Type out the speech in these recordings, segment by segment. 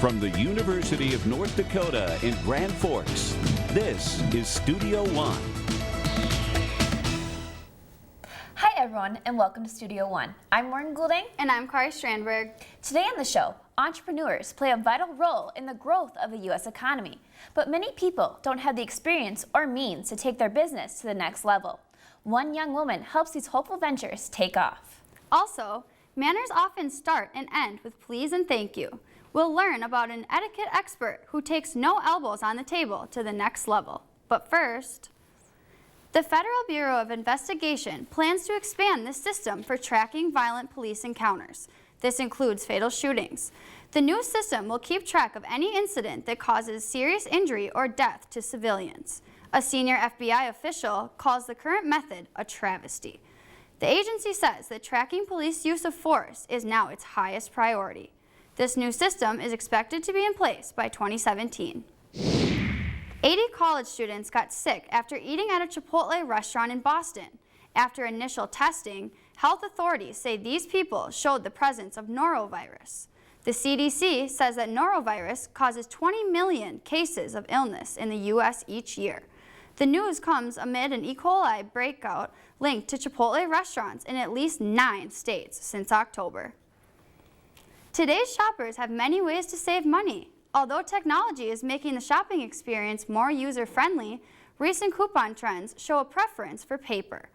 From the University of North Dakota in Grand Forks, this is Studio One. Hi everyone, and welcome to Studio One. I'm Morgan Goulding. And I'm Kari Strandberg. Today on the show, entrepreneurs play a vital role in the growth of the U.S. economy, but many people don't have the experience or means to take their business to the next level. One young woman helps these hopeful ventures take off. Also, manners often start and end with please and thank you. We'll learn about an etiquette expert who takes no elbows on the table to the next level. But first, the Federal Bureau of Investigation plans to expand the system for tracking violent police encounters. This includes fatal shootings. The new system will keep track of any incident that causes serious injury or death to civilians. A senior FBI official calls the current method a travesty. The agency says that tracking police use of force is now its highest priority. This new system is expected to be in place by 2017. 80 college students got sick after eating at a Chipotle restaurant in Boston. After initial testing, health authorities say these people showed the presence of norovirus. The CDC says that norovirus causes 20 million cases of illness in the U.S. each year. The news comes amid an E. coli breakout linked to Chipotle restaurants in at least 9 states since October. Today's shoppers have many ways to save money. Although technology is making the shopping experience more user-friendly, recent coupon trends show a preference for paper.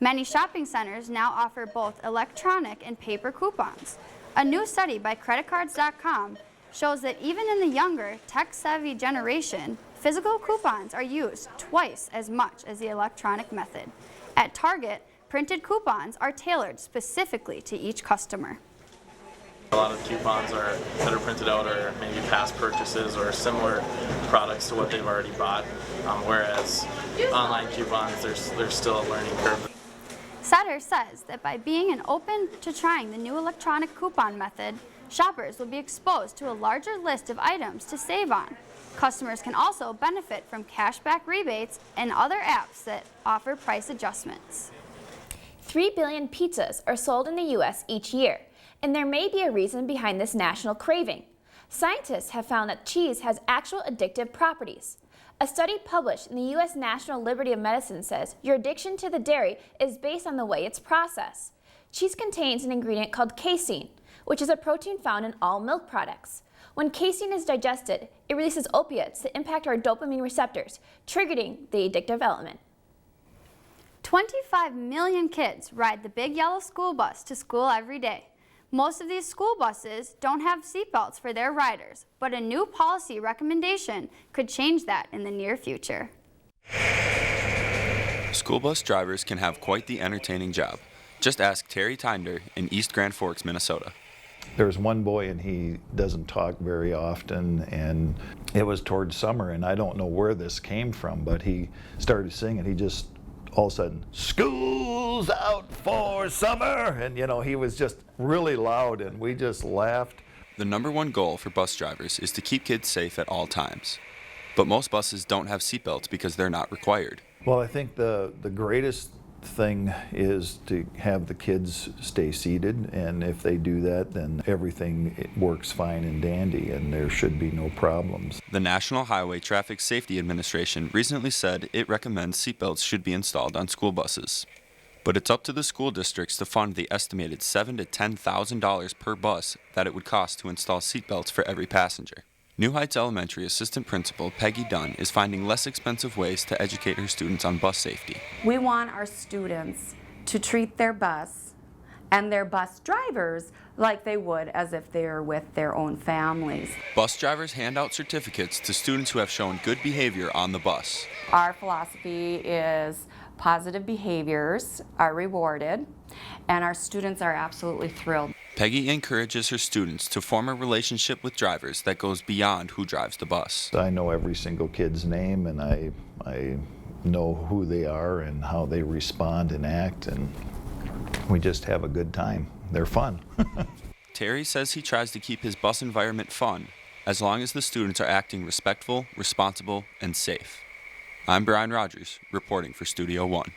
Many shopping centers now offer both electronic and paper coupons. A new study by creditcards.com shows that even in the younger, tech-savvy generation, physical coupons are used twice as much as the electronic method. At Target, printed coupons are tailored specifically to each customer. A lot of coupons that are printed out are maybe past purchases or similar products to what they've already bought, whereas online coupons, there's still a learning curve. Sutter says that by being open to trying the new electronic coupon method, shoppers will be exposed to a larger list of items to save on. Customers can also benefit from cashback rebates and other apps that offer price adjustments. 3 billion pizzas are sold in the U.S. each year, and there may be a reason behind this national craving. Scientists have found that cheese has actual addictive properties. A study published in the U.S. National Library of Medicine says your addiction to the dairy is based on the way it's processed. Cheese contains an ingredient called casein, which is a protein found in all milk products. When casein is digested, it releases opiates that impact our dopamine receptors, triggering the addictive element. 25 million kids ride the big yellow school bus to school every day. Most of these school buses don't have seatbelts for their riders, but a new policy recommendation could change that in the near future. School bus drivers can have quite the entertaining job. Just ask Terry Tuinder in East Grand Forks, Minnesota. There's one boy and he doesn't talk very often, and it was towards summer, and I don't know where this came from, but he started singing. He just all of a sudden, "School's out for summer," and he was just really loud, and we just laughed. The number one goal for bus drivers is to keep kids safe at all times. But most buses don't have seatbelts because they're not required. Well, I think the greatest thing is to have the kids stay seated, and if they do that, then everything works fine and dandy, and there should be no problems. The National Highway Traffic Safety Administration recently said it recommends seatbelts should be installed on school buses. But it's up to the school districts to fund the estimated $7,000 to $10,000 per bus that it would cost to install seatbelts for every passenger. New Heights Elementary Assistant Principal Peggy Dunn is finding less expensive ways to educate her students on bus safety. We want our students to treat their bus and their bus drivers like they would as if they were with their own families. Bus drivers hand out certificates to students who have shown good behavior on the bus. Our philosophy is positive behaviors are rewarded, and our students are absolutely thrilled. Peggy encourages her students to form a relationship with drivers that goes beyond who drives the bus. I know every single kid's name, and I know who they are and how they respond and act, and we just have a good time. They're fun. Terry says he tries to keep his bus environment fun, as long as the students are acting respectful, responsible, and safe. I'm Brian Rogers, reporting for Studio One.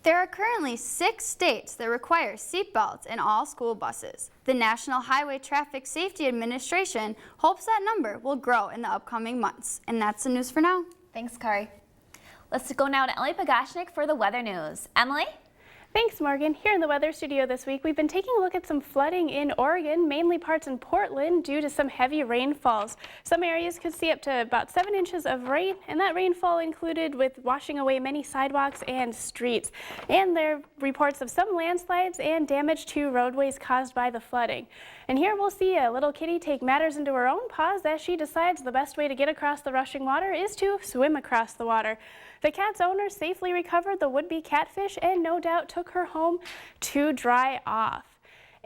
There are currently 6 states that require seatbelts in all school buses. The National Highway Traffic Safety Administration hopes that number will grow in the upcoming months. And that's the news for now. Thanks, Kari. Let's go now to Emily Pogatshnik for the weather news. Emily? Thanks, Morgan. Here in the weather studio this week, we've been taking a look at some flooding in Oregon, mainly parts in Portland, due to some heavy rainfalls. Some areas could see up to about 7 inches of rain, and that rainfall included with washing away many sidewalks and streets. And there are reports of some landslides and damage to roadways caused by the flooding. And here we'll see a little kitty take matters into her own paws as she decides the best way to get across the rushing water is to swim across the water. The cat's owner safely recovered the would-be catfish and no doubt took her home to dry off.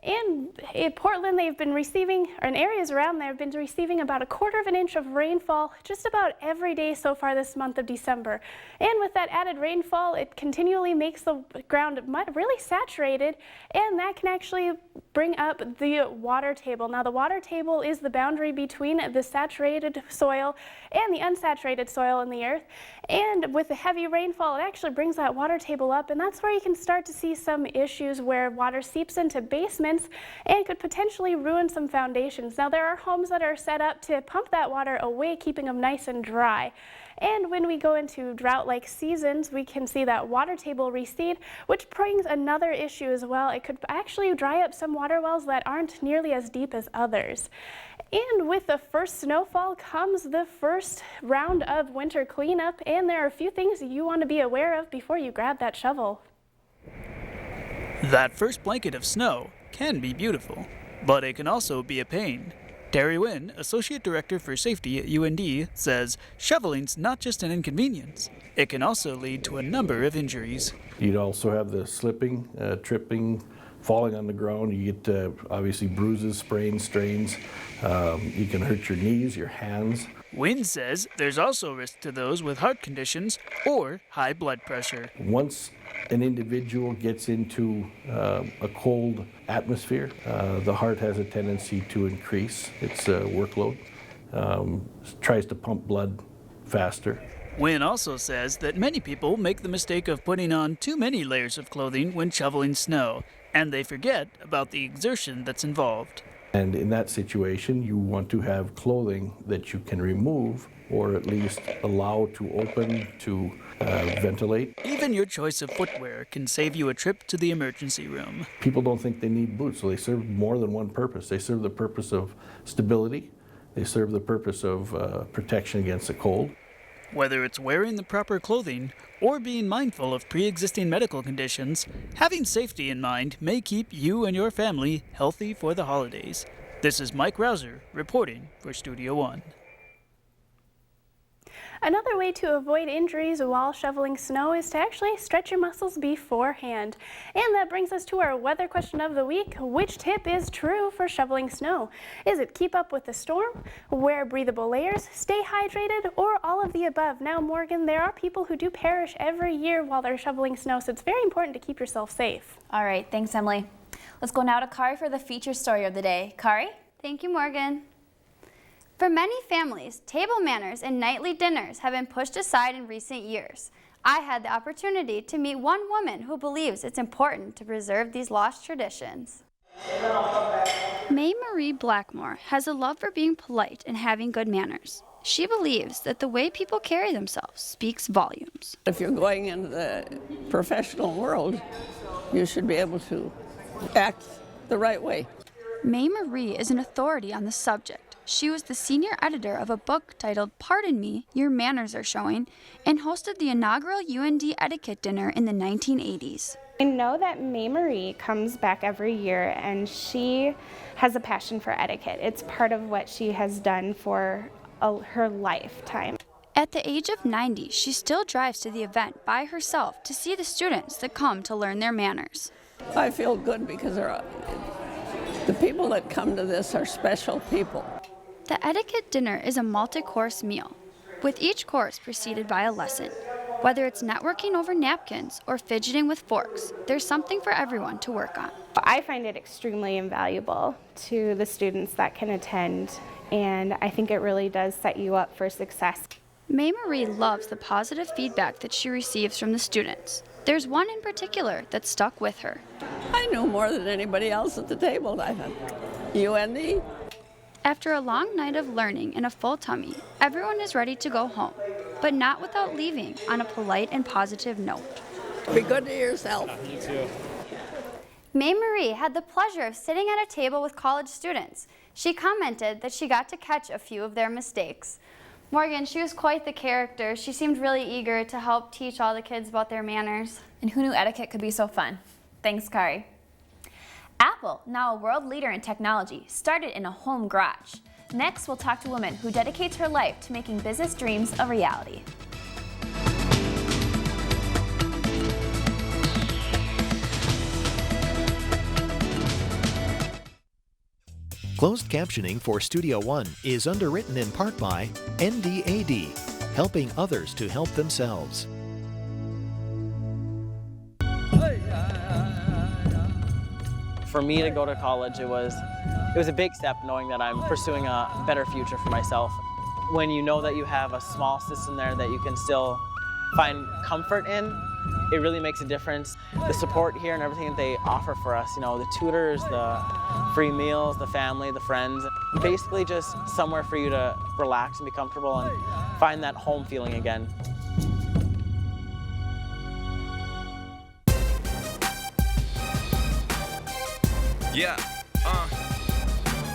And in Portland, they've been receiving, or in areas around there, have been receiving about 1/4 of an inch of rainfall just about every day so far this month of December. And with that added rainfall, it continually makes the ground really saturated, and that can actually bring up the water table. Now, the water table is the boundary between the saturated soil and the unsaturated soil in the earth. And with the heavy rainfall, it actually brings that water table up, and that's where you can start to see some issues where water seeps into basements and could potentially ruin some foundations. Now, there are homes that are set up to pump that water away, keeping them nice and dry. And when we go into drought-like seasons, we can see that water table recede, which brings another issue as well. It could actually dry up some water wells that aren't nearly as deep as others. And with the first snowfall comes the first round of winter cleanup, and there are a few things you want to be aware of before you grab that shovel. That first blanket of snow can be beautiful, but it can also be a pain. Wynne, Associate Director for Safety at UND, says shoveling's not just an inconvenience. It can also lead to a number of injuries. You'd also have the slipping, tripping, falling on the ground. You get obviously bruises, sprains, strains. You can hurt your knees, your hands. Wynne says there's also risk to those with heart conditions or high blood pressure. Once an individual gets into a cold atmosphere, the heart has a tendency to increase its workload, tries to pump blood faster. Wynne also says that many people make the mistake of putting on too many layers of clothing when shoveling snow, and they forget about the exertion that's involved. And in that situation, you want to have clothing that you can remove or at least allow to open to ventilate. Even your choice of footwear can save you a trip to the emergency room. People don't think they need boots, so they serve more than one purpose. They serve the purpose of stability. They serve the purpose of protection against the cold. Whether it's wearing the proper clothing or being mindful of pre-existing medical conditions, having safety in mind may keep you and your family healthy for the holidays. This is Mike Rouser reporting for Studio One. Another way to avoid injuries while shoveling snow is to actually stretch your muscles beforehand. And that brings us to our weather question of the week. Which tip is true for shoveling snow? Is it keep up with the storm, wear breathable layers, stay hydrated, or all of the above? Now, Morgan, there are people who do perish every year while they're shoveling snow, so it's very important to keep yourself safe. All right, thanks, Emily. Let's go now to Kari for the feature story of the day. Kari? Thank you, Morgan. For many families, table manners and nightly dinners have been pushed aside in recent years. I had the opportunity to meet one woman who believes it's important to preserve these lost traditions. May Marie Blackmore has a love for being polite and having good manners. She believes that the way people carry themselves speaks volumes. If you're going into the professional world, you should be able to act the right way. May Marie is an authority on the subject. She was the senior editor of a book titled Pardon Me, Your Manners Are Showing, and hosted the inaugural UND etiquette dinner in the 1980s. I know that May Marie comes back every year and she has a passion for etiquette. It's part of what she has done for her lifetime. At the age of 90, she still drives to the event by herself to see the students that come to learn their manners. I feel good because the people that come to this are special people. The etiquette dinner is a multi-course meal, with each course preceded by a lesson. Whether it's networking over napkins or fidgeting with forks, there's something for everyone to work on. I find it extremely invaluable to the students that can attend, and I think it really does set you up for success. May Marie loves the positive feedback that she receives from the students. There's one in particular that stuck with her. I knew more than anybody else at the table, I thought. UND. After a long night of learning and a full tummy, everyone is ready to go home, but not without leaving on a polite and positive note. Be good to yourself. You too. May Marie had the pleasure of sitting at a table with college students. She commented that she got to catch a few of their mistakes. Morgan, she was quite the character. She seemed really eager to help teach all the kids about their manners. And who knew etiquette could be so fun? Thanks, Kari. Apple, now a world leader in technology, started in a home garage. Next, we'll talk to a woman who dedicates her life to making business dreams a reality. Closed captioning for Studio One is underwritten in part by NDAD, helping others to help themselves. For me to go to college, it was a big step knowing that I'm pursuing a better future for myself. When you know that you have a small system there that you can still find comfort in, it really makes a difference. The support here and everything that they offer for us, you know, the tutors, the free meals, the family, the friends, basically just somewhere for you to relax and be comfortable and find that home feeling again. Yeah,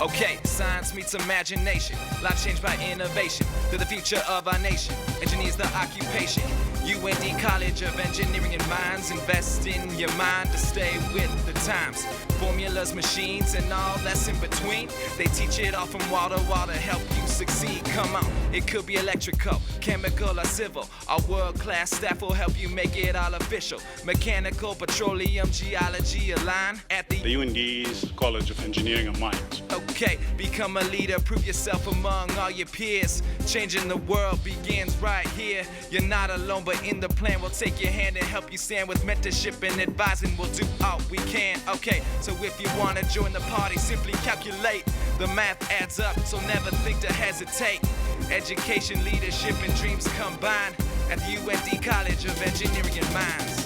okay, science meets imagination. Life changed by innovation. They're the future of our nation. Engineers the occupation. UND College of Engineering and Mines. Invest in your mind to stay with the times. Formulas, machines, and all that's in between. They teach it all from wall to wall to help you succeed. Come on, it could be electrical, chemical, or civil. Our world-class staff will help you make it all official. Mechanical, petroleum, geology align at the UND's College of Engineering and Mines. Okay, become a leader, prove yourself among all your peers. Changing the world begins right here. You're not alone, but in the plan, we'll take your hand and help you stand with mentorship and advising. We'll do all we can. Okay, so if you wanna join the party, simply calculate. The math adds up, so never think to hesitate. Education, leadership, and dreams combined at the UND College of Engineering and Mines.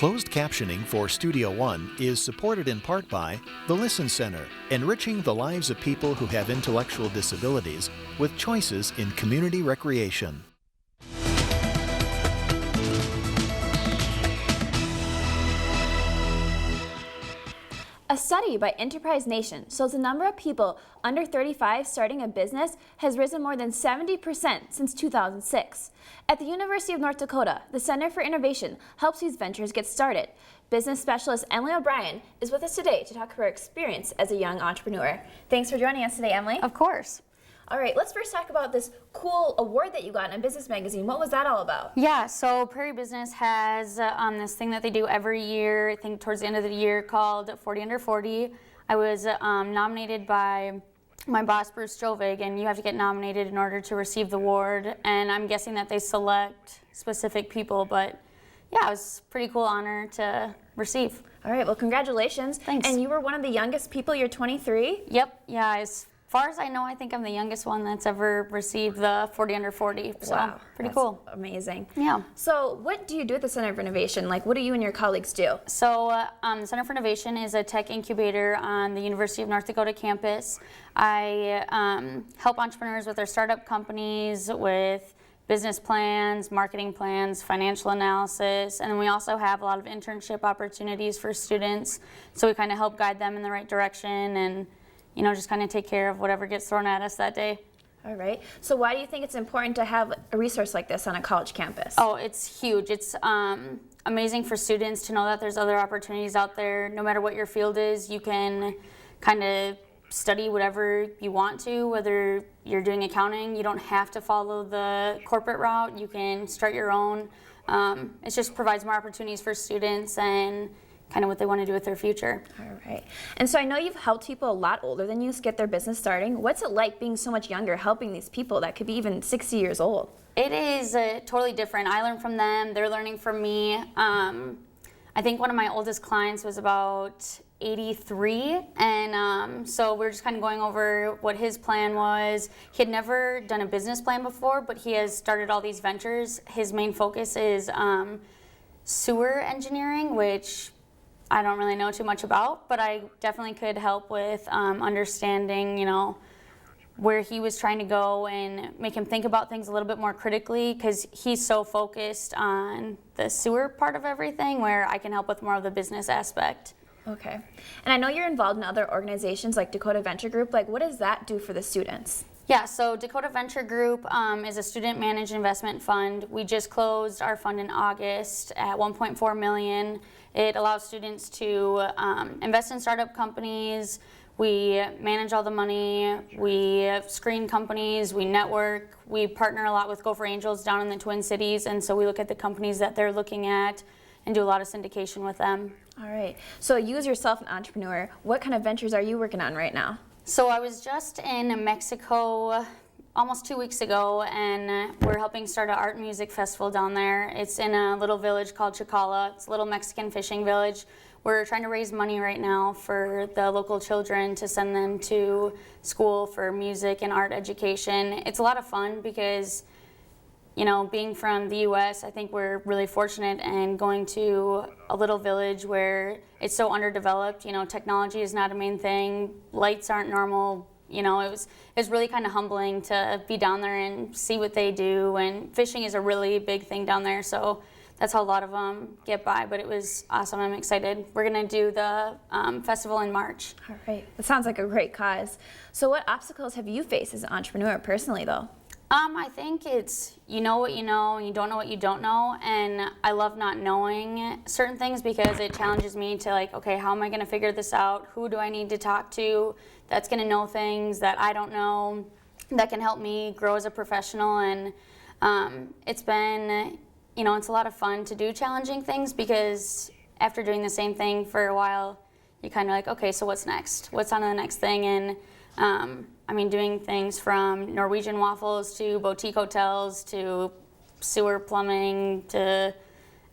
Closed captioning for Studio One is supported in part by the Listen Center, enriching the lives of people who have intellectual disabilities with choices in community recreation. A study by Enterprise Nation shows the number of people under 35 starting a business has risen more than 70% since 2006. At the University of North Dakota, the Center for Innovation helps these ventures get started. Business specialist Emily O'Brien is with us today to talk about her experience as a young entrepreneur. Thanks for joining us today, Emily. Of course. All right, let's first talk about this cool award that you got in a business magazine. What was that all about? Yeah, so Prairie Business has this thing that they do every year, I think towards the end of the year, called 40 Under 40. I was nominated by my boss, Bruce Jovig, and you have to get nominated in order to receive the award. And I'm guessing that they select specific people, but yeah, it was a pretty cool honor to receive. All right, well, congratulations. Thanks. And you were one of the youngest people, you're 23? Yep, yeah, as far as I know, I think I'm the youngest one that's ever received the 40 Under 40, so wow, pretty cool. Amazing. Yeah. So what do you do at the Center for Innovation? Like, what do you and your colleagues do? So the Center for Innovation is a tech incubator on the University of North Dakota campus. I help entrepreneurs with their startup companies, with business plans, marketing plans, financial analysis, and then we also have a lot of internship opportunities for students, so we kind of help guide them in the right direction and just kind of take care of whatever gets thrown at us that day. All right. So why do you think it's important to have a resource like this on a college campus? Oh, it's huge. It's amazing for students to know that there's other opportunities out there. No matter what your field is, you can kind of study whatever you want to, whether you're doing accounting. You don't have to follow the corporate route. You can start your own it just provides more opportunities for students and kind of what they want to do with their future. All right. And so I know you've helped people a lot older than you get their business starting. What's it like being so much younger, helping these people that could be even 60 years old? It is totally different. I learn from them, they're learning from me. I think one of my oldest clients was about 83, and so we're just kind of going over what his plan was. He had never done a business plan before, but he has started all these ventures. His main focus is sewer engineering, which I don't really know too much about, but I definitely could help with understanding, you know, where he was trying to go and make him think about things a little bit more critically, because he's so focused on the sewer part of everything, where I can help with more of the business aspect. Okay. And I know you're involved in other organizations like Dakota Venture Group. Like, what does that do for the students? Yeah, so Dakota Venture Group is a student-managed investment fund. We just closed our fund in August at $1.4 million. It allows students to invest in startup companies. We manage all the money. We screen companies. We network. We partner a lot with Gopher Angels down in the Twin Cities, and so we look at the companies that they're looking at and do a lot of syndication with them. All right. So you as yourself an entrepreneur, what kind of ventures are you working on right now? So I was just in Mexico almost 2 weeks ago, and we're helping start an art and music festival down there. It's in a little village called Chacala. It's a little Mexican fishing village. We're trying to raise money right now for the local children to send them to school for music and art education. It's a lot of fun because, you know, being from the U.S., I think we're really fortunate, and going to a little village where it's so underdeveloped. You know, technology is not a main thing. Lights aren't normal. You know, it was really kind of humbling to be down there and see what they do. And fishing is a really big thing down there, so that's how a lot of them get by. But it was awesome. I'm excited. We're gonna do the festival in March. All right. That sounds like a great cause. So what obstacles have you faced as an entrepreneur personally, though? I think it's, you know what you know, and you don't know what you don't know, and I love not knowing certain things because it challenges me to, like, okay, how am I going to figure this out? Who do I need to talk to that's going to know things that I don't know, that can help me grow as a professional? And it's been, you know, it's a lot of fun to do challenging things, because after doing the same thing for a while, you're kind of like, okay, so what's next? What's on to the next thing? And I mean, doing things from Norwegian waffles to boutique hotels to sewer plumbing to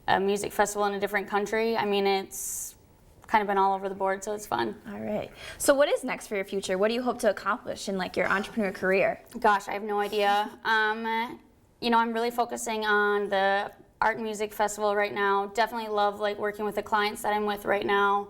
a music festival in a different country. I mean, it's kind of been all over the board, so it's fun. All right. So what is next for your future? What do you hope to accomplish in, like, your entrepreneur career? Gosh, I have no idea. You know, I'm really focusing on the art and music festival right now. Definitely love, like, working with the clients that I'm with right now.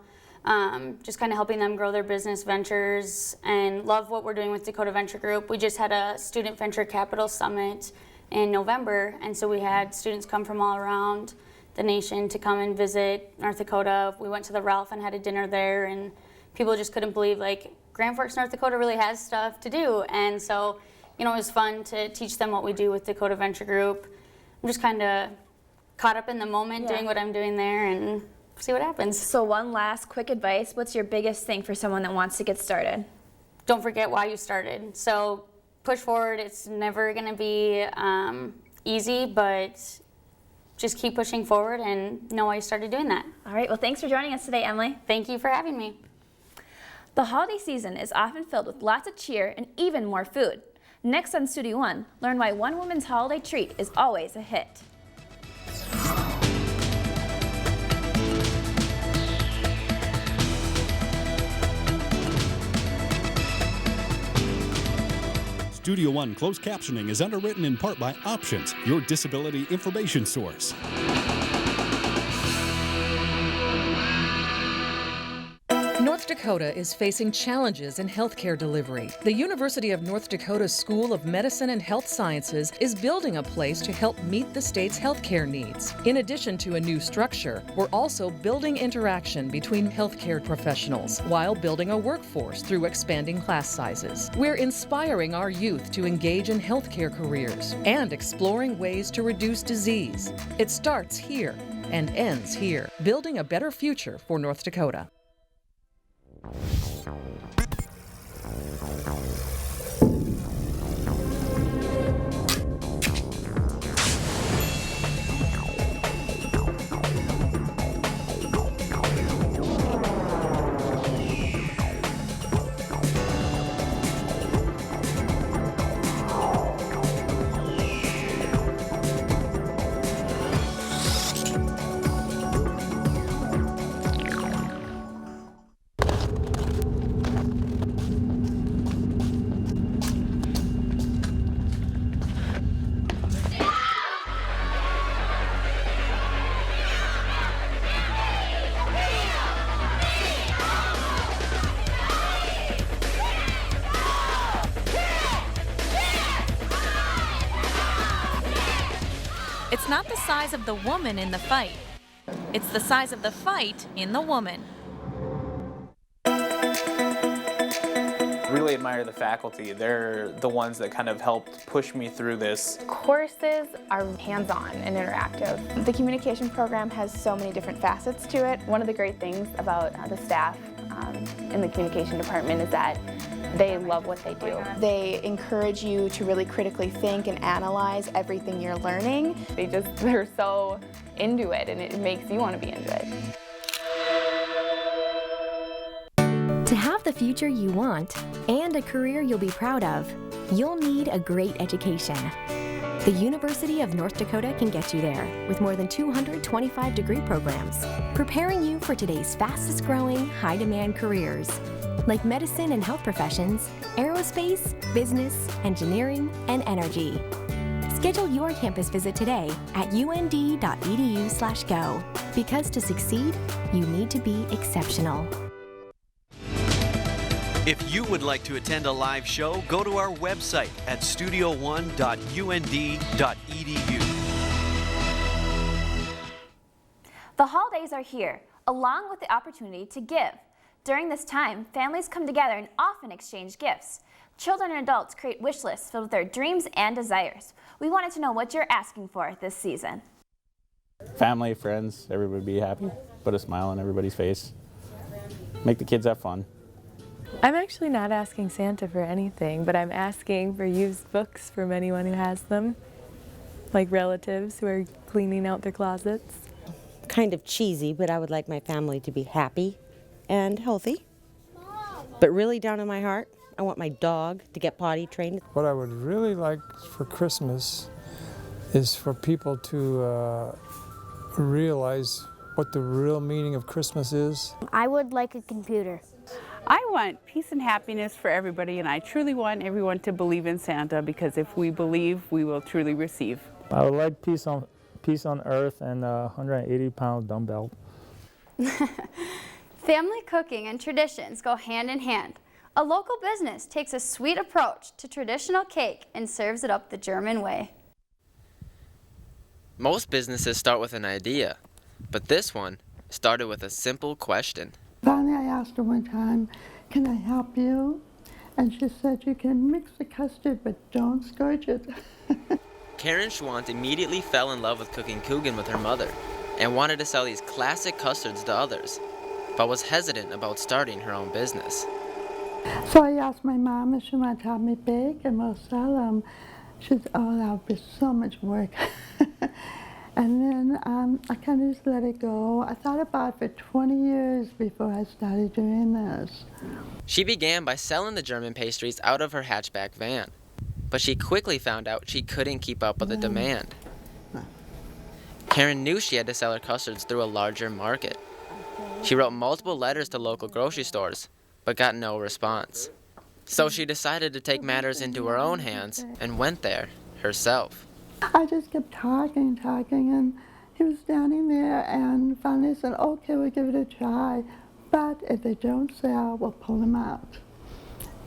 Just kind of helping them grow their business ventures, and love what we're doing with Dakota Venture Group. We just had a Student Venture Capital Summit in November, and so we had students come from all around the nation to come and visit North Dakota. We went to the Ralph and had a dinner there, and people just couldn't believe, like, Grand Forks, North Dakota really has stuff to do. And so, you know, it was fun to teach them what we do with Dakota Venture Group. I'm just kind of caught up in the moment, doing what I'm doing there, and see what happens. So one last quick advice, what's your biggest thing for someone that wants to get started? Don't forget why you started. So push forward. It's never going to be easy, but just keep pushing forward and know why you started doing that. All right, well, thanks for joining us today, Emily. Thank you for having me. The holiday season is often filled with lots of cheer and even more food. Next on Studio One, learn why one woman's holiday treat is always a hit. Studio One closed captioning is underwritten in part by Options, your disability information source. North Dakota is facing challenges in healthcare delivery. The University of North Dakota School of Medicine and Health Sciences is building a place to help meet the state's healthcare needs. In addition to a new structure, we're also building interaction between healthcare professionals while building a workforce through expanding class sizes. We're inspiring our youth to engage in healthcare careers and exploring ways to reduce disease. It starts here and ends here, building a better future for North Dakota. it's not the size of the woman in the fight. It's the size of the fight in the woman. Really admire the faculty. They're the ones that kind of helped push me through this. Courses are hands-on and interactive. The communication program has so many different facets to it. One of the great things about the staff in the communication department is that they love what they do. They encourage you to really critically think and analyze everything you're learning. They're so into it, and it makes you want to be into it. To have the future you want and a career you'll be proud of, you'll need a great education. The University of North Dakota can get you there with more than 225 degree programs, preparing you for today's fastest growing, high-demand careers, like medicine and health professions, aerospace, business, engineering, and energy. Schedule your campus visit today at und.edu/go, because to succeed, you need to be exceptional. If you would like to attend a live show, go to our website at studio1.und.edu. The holidays are here, along with the opportunity to give. During this time, families come together and often exchange gifts. Children and adults create wish lists filled with their dreams and desires. We wanted to know what you're asking for this season. Family, friends, everybody be happy. Put a smile on everybody's face. Make the kids have fun. I'm actually not asking Santa for anything, but I'm asking for used books from anyone who has them, like relatives who are cleaning out their closets. Kind of cheesy, but I would like my family to be happy and healthy. But really down in my heart, I want my dog to get potty trained. What I would really like for Christmas is for people to realize what the real meaning of Christmas is. I would like a computer. I want peace and happiness for everybody, and I truly want everyone to believe in Santa, because if we believe, we will truly receive. I would like peace on earth and a 180-pound dumbbell. Family cooking and traditions go hand in hand. A local business takes a sweet approach to traditional cake and serves it up the German way. Most businesses start with an idea, but this one started with a simple question. Finally, I asked her one time, "Can I help you?" And she said, "You can mix the custard, but don't scorch it." Karen Schwant immediately fell in love with cooking kuchen with her mother and wanted to sell these classic custards to others, but was hesitant about starting her own business. So I asked my mom if she wanted to help me bake and we'll sell them. She said, "Oh, that would be so much work." And then I kind of just let it go. I thought about it for 20 years before I started doing this. She began by selling the German pastries out of her hatchback van, but she quickly found out she couldn't keep up with the demand. Karen knew she had to sell her custards through a larger market. She wrote multiple letters to local grocery stores, but got no response. So she decided to take matters into her own hands and went there herself. I just kept talking, and he was standing there, and finally said, "Okay, we'll give it a try, but if they don't sell, we'll pull them out."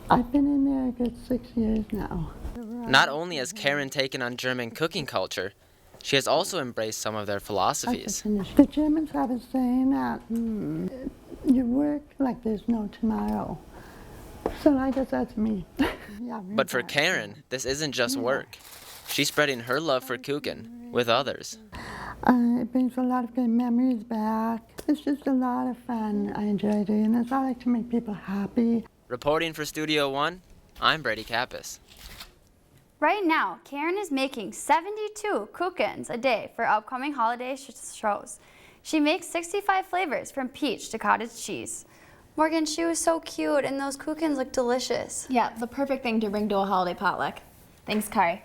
I've been in there a good 6 years now. Not only has Karen taken on German cooking culture, she has also embraced some of their philosophies. The Germans have a saying that you work like there's no tomorrow. So I guess that's me. But for Karen, this isn't just work. She's spreading her love for kuchen with others. It brings a lot of good memories back. It's just a lot of fun. I enjoy doing this. I like to make people happy. Reporting for Studio One, I'm Brady Kappas. Right now, Karen is making 72 kuchens a day for upcoming holiday shows. She makes 65 flavors from peach to cottage cheese. Morgan, she was so cute, and those kuchens look delicious. Yeah, the perfect thing to bring to a holiday potluck. Thanks, Kari.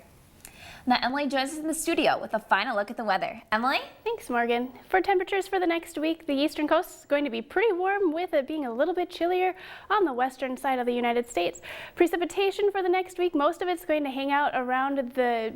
Now Emily joins us in the studio with a final look at the weather. Emily? Thanks, Morgan. For temperatures for the next week, the eastern coast is going to be pretty warm, with it being a little bit chillier on the western side of the United States. Precipitation for the next week, most of it's going to hang out around the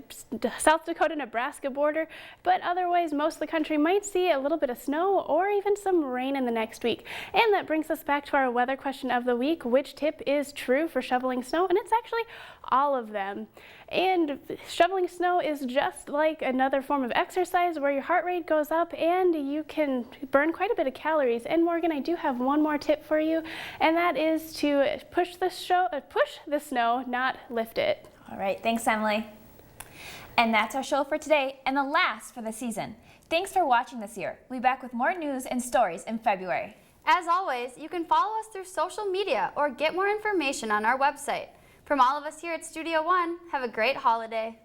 South Dakota-Nebraska border, but otherwise most of the country might see a little bit of snow or even some rain in the next week. And that brings us back to our weather question of the week. Which tip is true for shoveling snow? And it's actually all of them. And shoveling snow snow is just like another form of exercise where your heart rate goes up and you can burn quite a bit of calories. And Morgan, I do have one more tip for you, and that is to push the snow, not lift it. All right, thanks, Emily. And that's our show for today, and the last for the season. Thanks for watching this year. We'll be back with more news and stories in February. As always, you can follow us through social media or get more information on our website. From all of us here at Studio One, have a great holiday.